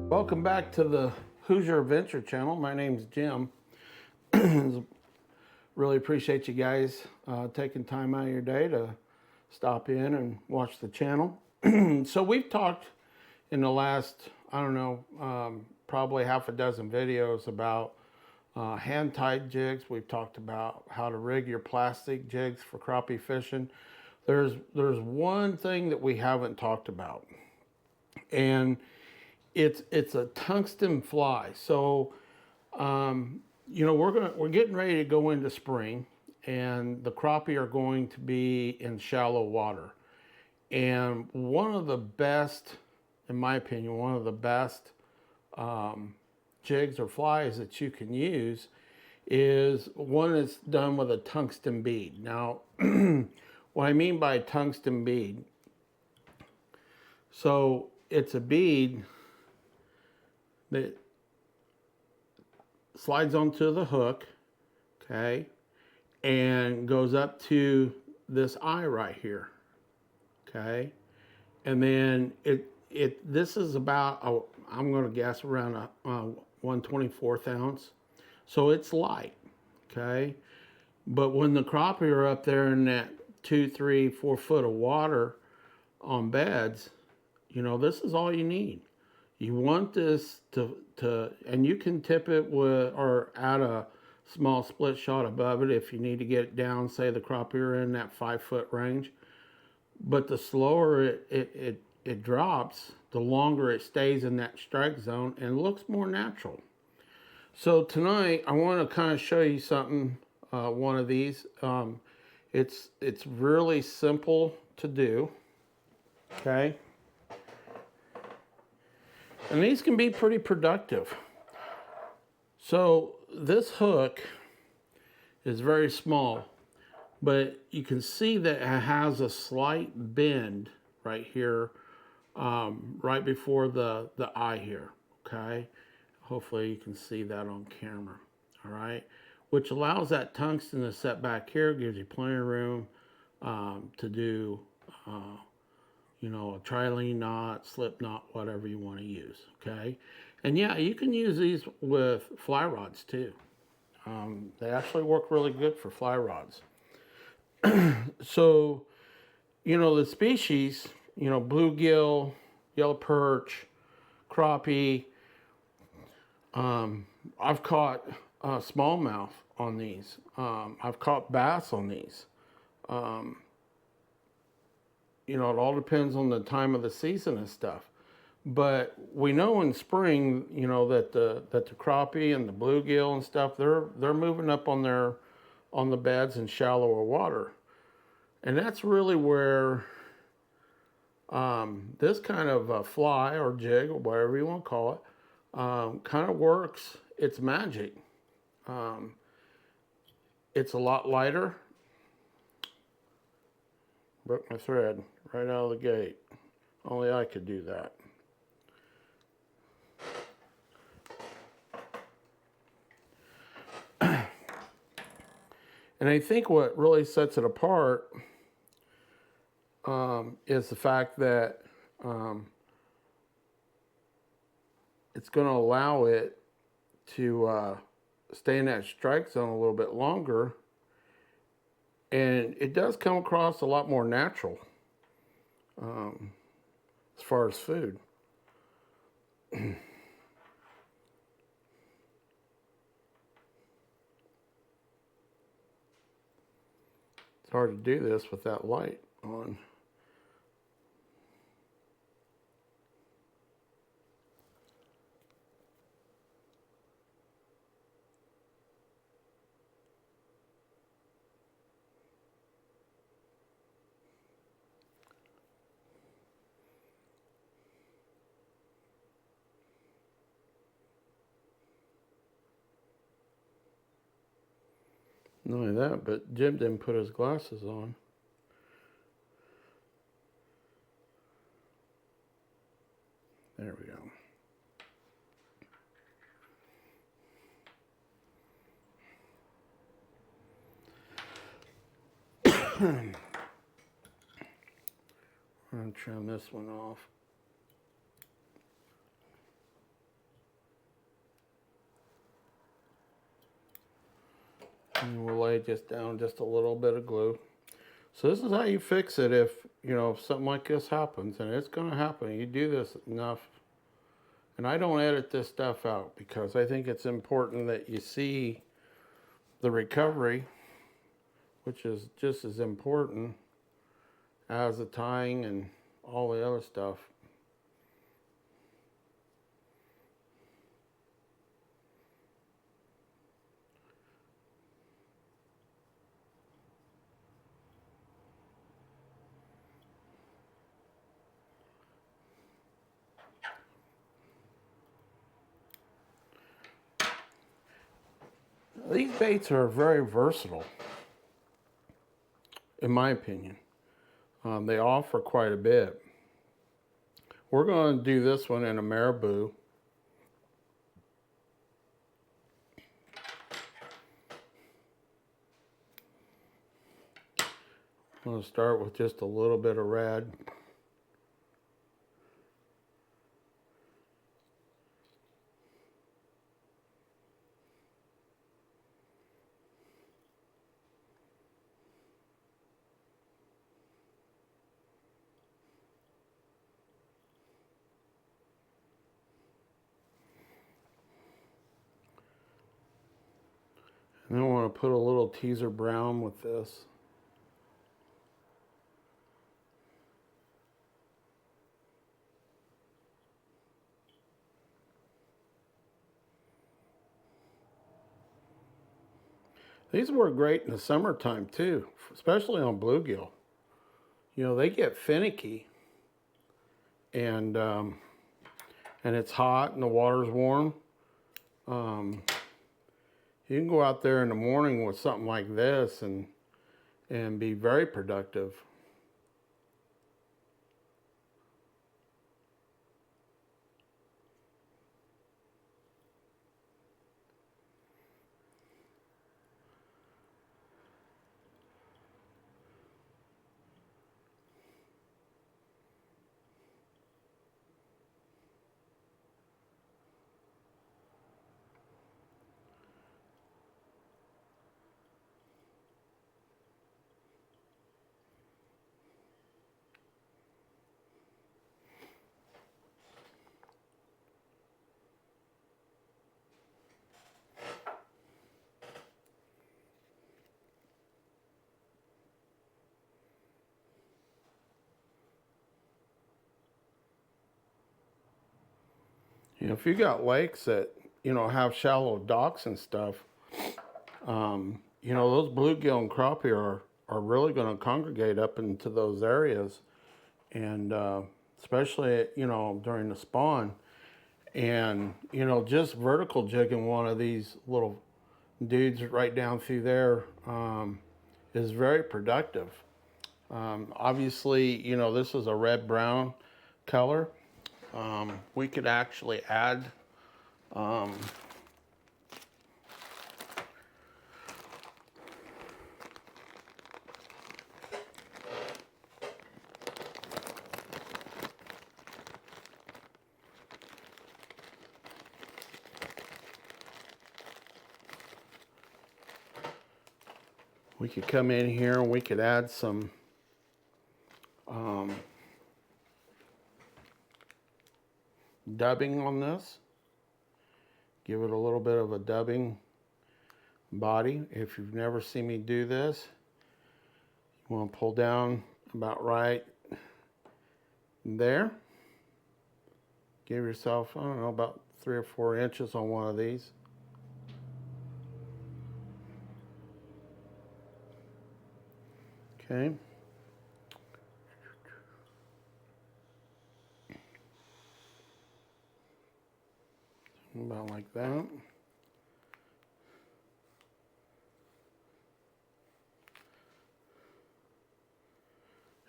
Welcome back to the Hoosier Adventure channel. My name's Jim. Really appreciate you guys taking time out of your day to stop in and watch the channel. So we've talked in the last, I don't know, probably half a dozen videos about hand-tied jigs. We've talked about how to rig your plastic jigs for crappie fishing. There's one thing that we haven't talked about, and it's a tungsten fly. So you know, we're getting ready to go into spring, and the crappie are going to be in shallow water. And one of the best, in my opinion, one of the best jigs or flies that you can use is one that's done with a tungsten bead. Now, what I mean by tungsten bead, so it's a bead that slides onto the hook, okay, and goes up to this eye right here, okay, and then this is about I'm going to guess around a 1/24 ounce, so it's light, okay, but when the crappie are up there in that 2, 3, 4 foot of water on beds, you know, this is all you need. You want this and you can tip it with, or add a small split shot above it if you need to get it down, say the crappie are in that 5 foot range. But the slower it drops, the longer it stays in that strike zone and looks more natural. So tonight I want to kind of show you something, one of these. It's really simple to do, okay? And these can be pretty productive. So this hook is very small, but you can see that it has a slight bend right here, right before the eye here, okay? Hopefully you can see that on camera, all right? Which allows that tungsten to set back here, gives you plenty of room to do you know, a trilene knot, slip knot, whatever you want to use, okay? And yeah, you can use these with fly rods too. They actually work really good for fly rods. So, you know, the species, you know, bluegill, yellow perch, crappie. I've caught smallmouth on these. I've caught bass on these. You know, it all depends on the time of the season and stuff. But we know in spring, you know, that the crappie and the bluegill and stuff, they're moving up on the beds in shallower water. And that's really where this kind of fly or jig or whatever you want to call it kind of works its magic. It's a lot lighter. Broke my thread right out of the gate. Only I could do that. And I think what really sets it apart is the fact that it's going to allow it to stay in that strike zone a little bit longer. And it does come across a lot more natural as far as food. It's hard to do this with that light on. Not only that, but Jim didn't put his glasses on. There we go. I'm going to trim this one off. And we'll lay just down just a little bit of glue. So this is how you fix it if, if something like this happens, and it's going to happen. You do this enough. And I don't edit this stuff out because I think it's important that you see the recovery, which is just as important as the tying and all the other stuff. These baits are very versatile, in my opinion. They offer quite a bit. We're going to do this one in a marabou. I'm going to start with just a little bit of red. And then I want to put a little teaser brown with this. These work great in the summertime too, especially on bluegill. They get finicky, and it's hot and the water's warm. You can go out there in the morning with something like this and be very productive. If you got lakes that, have shallow docks and stuff, those bluegill and crappie are really going to congregate up into those areas. And especially, during the spawn. And, just vertical jigging one of these little dudes right down through there is very productive. Obviously, this is a red-brown color. We could actually add we could come in here and we could add some dubbing on this. Give it a little bit of a dubbing body. If you've never seen me do this, you want to pull down about right there. Give yourself, I don't know, about 3 or 4 inches on one of these. Okay. About like that.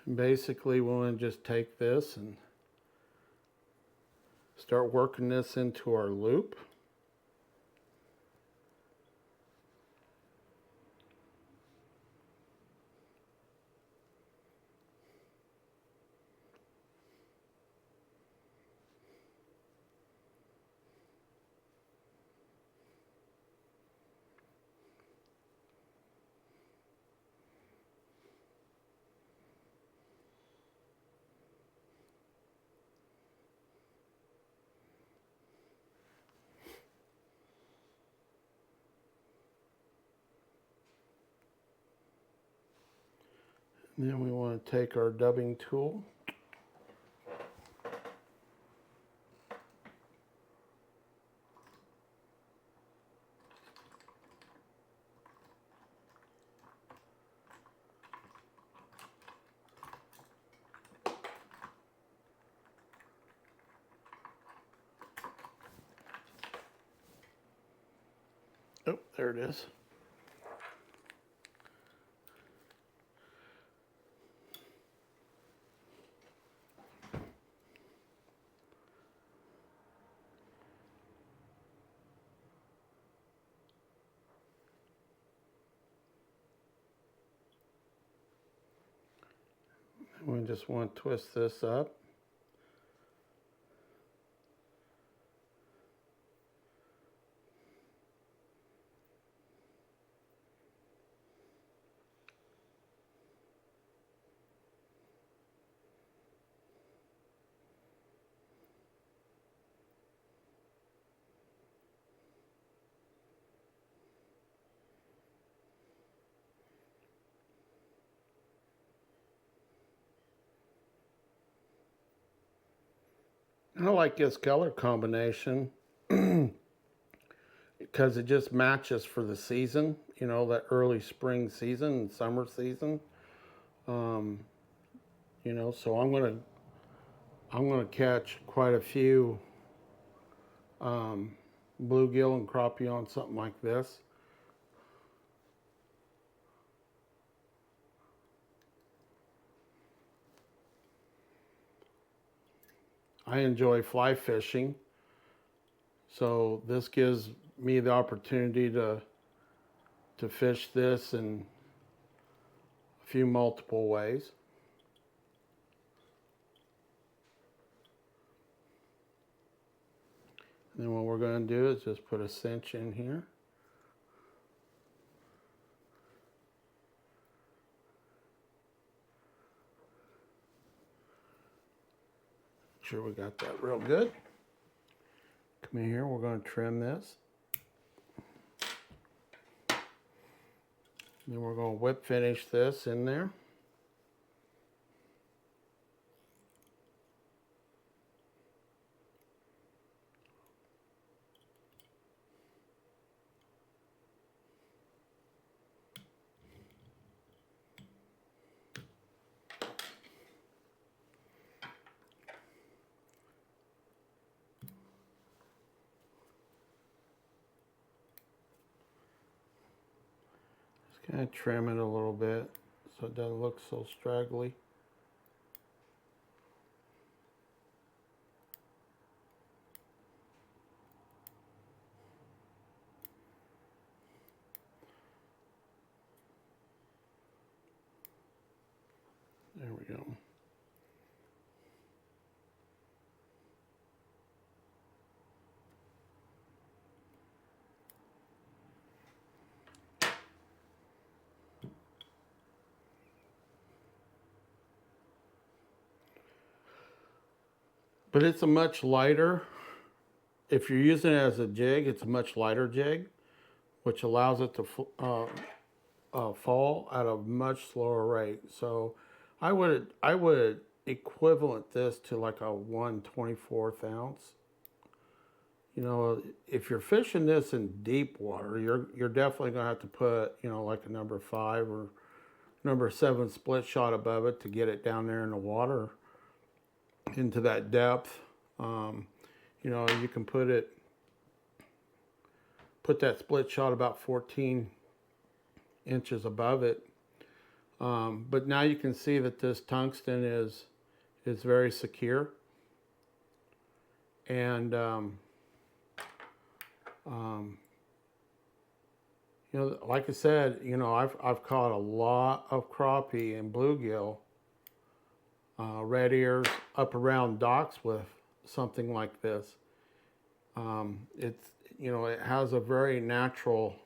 And basically, we're going to just take this and start working this into our loop. And then we want to take our dubbing tool. Oh, there it is. We just want to twist this up. I like this color combination because it just matches for the season, you know, that early spring season and summer season. You know, so I'm gonna catch quite a few bluegill and crappie on something like this. I enjoy fly fishing, so this gives me the opportunity to fish this in a few multiple ways. And then what we're going to do is just put a cinch in here. Make sure we got that real good. Come in here, we're going to trim this. Then we're going to whip finish this in there. Just kind of trim it a little bit so it doesn't look so straggly. There we go. But it's a much lighter, if you're using it as a jig, it's a much lighter jig, which allows it to fall at a much slower rate. So I would equivalent this to like a 1/24 ounce. You know, if you're fishing this in deep water, you're definitely gonna have to put, you know, like a number 5 or number 7 split shot above it to get it down there in the water into that depth. You know, you can put that split shot about 14 inches above it. But now you can see that this tungsten is very secure. And you know, like I said, you know, I've caught a lot of crappie and bluegill, red ears up around docks with something like this. It's, you know, it has a very natural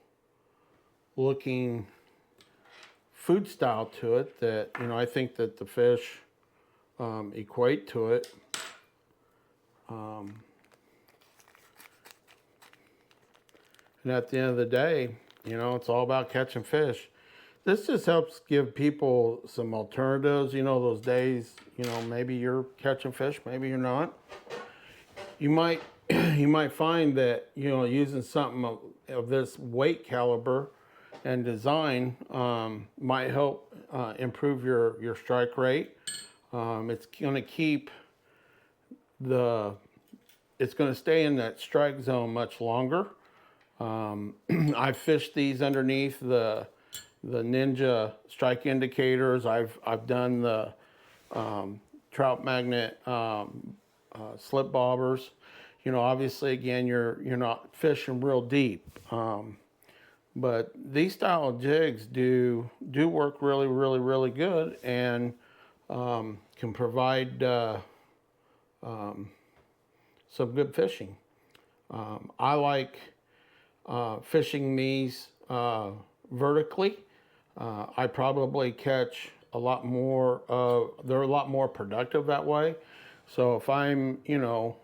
looking food style to it that, you know, I think that the fish equate to it. And at the end of the day, you know, it's all about catching fish. this just helps give people some alternatives. You know, those days, you know, maybe you're catching fish, maybe you're not. You might you might find that, you know, using something of this weight caliber and design might help improve your strike rate. It's going to keep it's going to stay in that strike zone much longer. I fished these underneath the Ninja strike indicators. I've done the trout magnet slip bobbers. You know, obviously, again, you're not fishing real deep, but these style of jigs do work really good, and can provide some good fishing. I like fishing these vertically. I probably catch a lot more. They're a lot more productive that way. So if I'm, you know,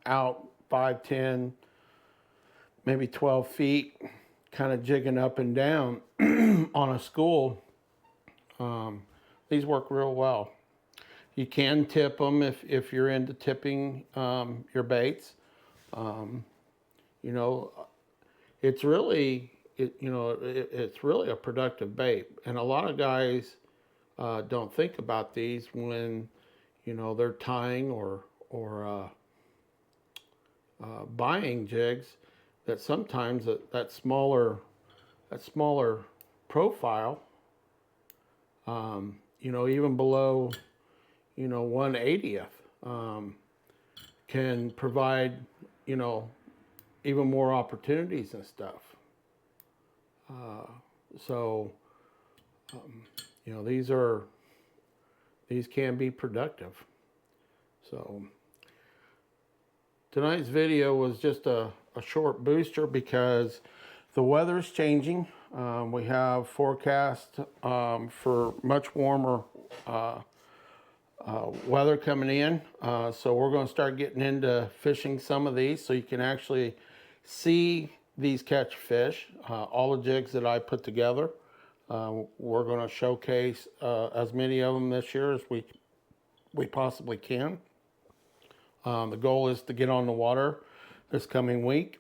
out 5, 10, maybe 12 feet, kind of jigging up and down on a school, these work real well. You can tip them if you're into tipping your baits. You know, it's really it's really a productive bait, and a lot of guys don't think about these when, you know, they're tying or buying jigs. That sometimes that smaller profile, you know, even below, you know, 1/80th, can provide, you know, even more opportunities and stuff. So, you know, these can be productive. So tonight's video was just a short booster because the weather's changing. We have forecast for much warmer weather coming in. So we're going to start getting into fishing some of these so you can actually see these catch fish. All the jigs that I put together, we're going to showcase as many of them this year as we possibly can. The goal is to get on the water this coming week.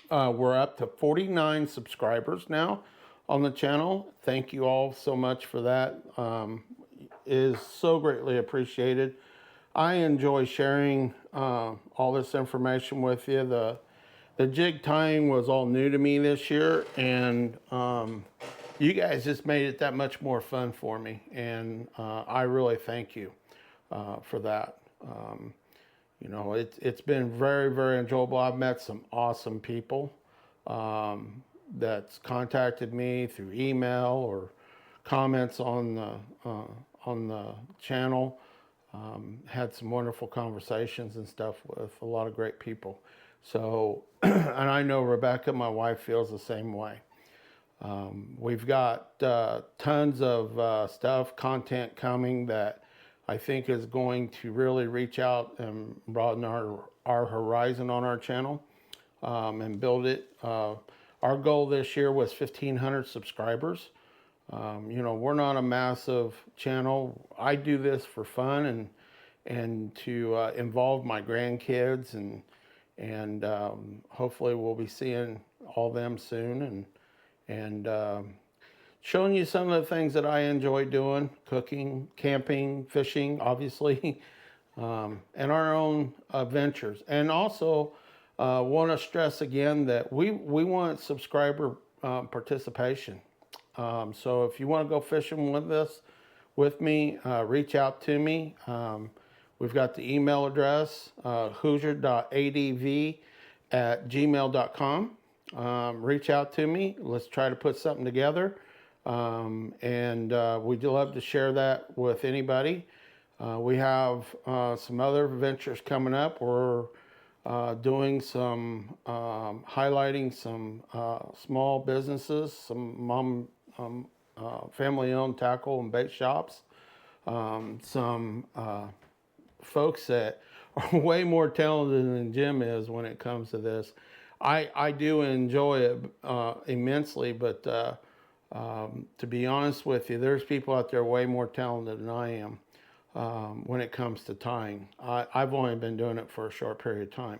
We're up to 49 subscribers now on the channel. Thank you all so much for that. It is so greatly appreciated. I enjoy sharing all this information with you. The jig tying was all new to me this year, and you guys just made it that much more fun for me, and I really thank you for that. You know, it's been very enjoyable. I've met some awesome people that's contacted me through email or comments on the channel. Had some wonderful conversations and stuff with a lot of great people. So, and I know Rebecca, my wife, feels the same way. We've got tons of content coming that I think is going to really reach out and broaden our horizon on our channel and build it. Our goal this year was 1,500 subscribers. You know, we're not a massive channel. I do this for fun and to involve my grandkids, and hopefully we'll be seeing all them soon, and showing you some of the things that I enjoy doing: cooking, camping, fishing, obviously, and our own adventures. And also want to stress again that we want subscriber participation. So if you want to go fishing with me, reach out to me. We've got the email address, whozer.adv @gmail.com. Reach out to me. Let's try to put something together. And we'd love to share that with anybody. We have some other ventures coming up. We're doing some highlighting some small businesses, some family-owned tackle and bait shops, some folks that are way more talented than Jim is when it comes to this. I do enjoy it immensely, but to be honest with you, there's people out there way more talented than I am when it comes to tying. I've only been doing it for a short period of time,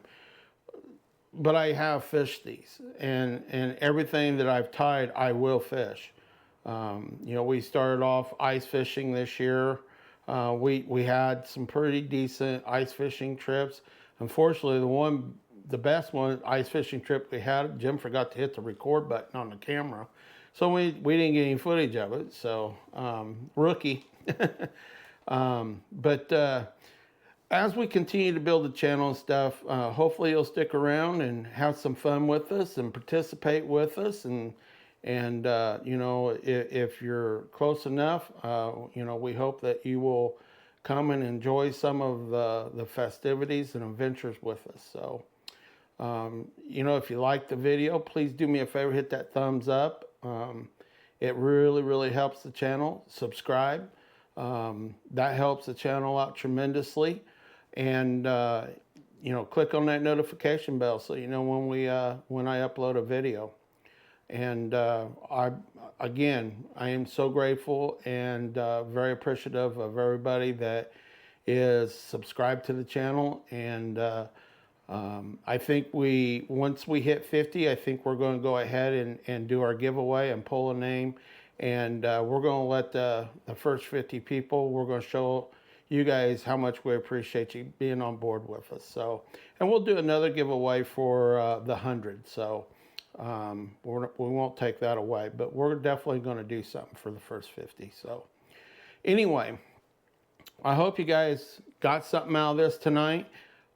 but I have fished these, and everything that I've tied, I will fish. You know, we started off ice fishing this year. We had some pretty decent ice fishing trips. Unfortunately, the best one ice fishing trip we had, Jim forgot to hit the record button on the camera, so we didn't get any footage of it. So rookie. But as we continue to build the channel and stuff, hopefully you'll stick around and have some fun with us and participate with us. And you know, if you're close enough, you know, we hope that you will come and enjoy some of the festivities and adventures with us. So, you know, if you like the video, please do me a favor, hit that thumbs up. It really, really helps the channel. Subscribe. That helps the channel out tremendously. And, you know, click on that notification bell so you know when I upload a video. And again, I am so grateful and very appreciative of everybody that is subscribed to the channel. And I think once we hit 50, I think we're going to go ahead and do our giveaway and pull a name. And we're going to let the first 50 people, we're going to show you guys how much we appreciate you being on board with us. So, and we'll do another giveaway for the 100. So we won't take that away, but we're definitely going to do something for the first 50. So anyway, I hope you guys got something out of this tonight.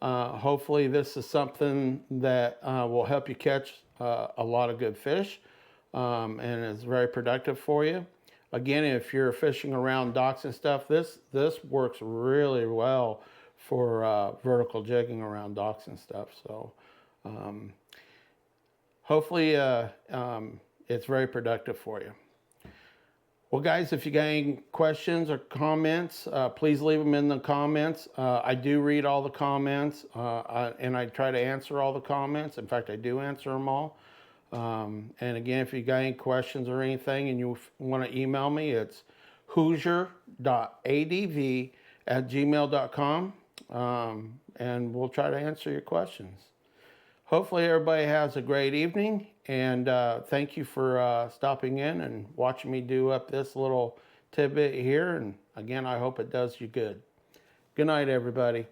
Hopefully this is something that will help you catch a lot of good fish and is very productive for you. Again, if you're fishing around docks and stuff, this works really well for vertical jigging around docks and stuff. So hopefully it's very productive for you. Well, guys, if you got any questions or comments, please leave them in the comments. I do read all the comments, and I try to answer all the comments. In fact, I do answer them all. And again, if you got any questions or anything and you want to email me, it's whozer.adv@gmail.com, and we'll try to answer your questions. Hopefully everybody has a great evening, and thank you for stopping in and watching me do up this little tidbit here. And again, I hope it does you good. Good night, everybody.